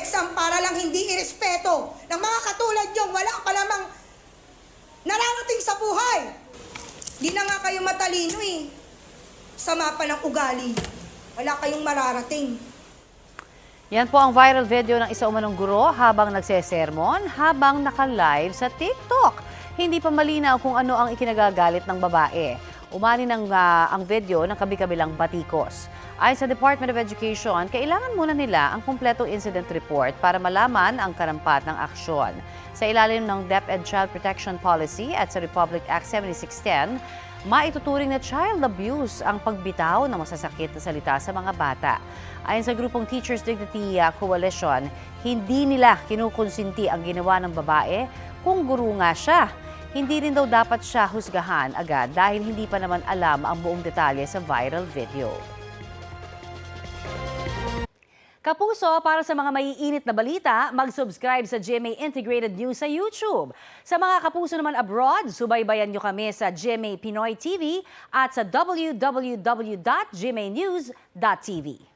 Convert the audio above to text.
exam para lang hindi irespeto ng mga katulad yung wala pa lamang nararating sa buhay. Di na nga kayo matalino eh. Sama pa ng ugali. Wala kayong mararating. Yan po ang viral video ng isa umanong guro habang nagsesermon habang naka-live sa TikTok. Hindi pa malinaw kung ano ang ikinagagalit ng babae. Umani ang video ng kabi-kabilang batikos. Ayon sa Department of Education, kailangan muna nila ang kumpletong incident report para malaman ang karampat ng aksyon. Sa ilalim ng DepEd Child Protection Policy at sa Republic Act 7610, maituturing na child abuse ang pagbitaw ng masasakit na salita sa mga bata. Ayon sa grupong Teachers Dignity Coalition, hindi nila kinukonsinti ang ginawa ng babae kung guro nga siya. Hindi rin daw dapat siya husgahan agad dahil hindi pa naman alam ang buong detalye sa viral video. Kapuso, para sa mga maiinit na balita, mag-subscribe sa GMA Integrated News sa YouTube. Sa mga kapuso naman abroad, subaybayan nyo kami sa GMA Pinoy TV at sa www.gmanews.tv.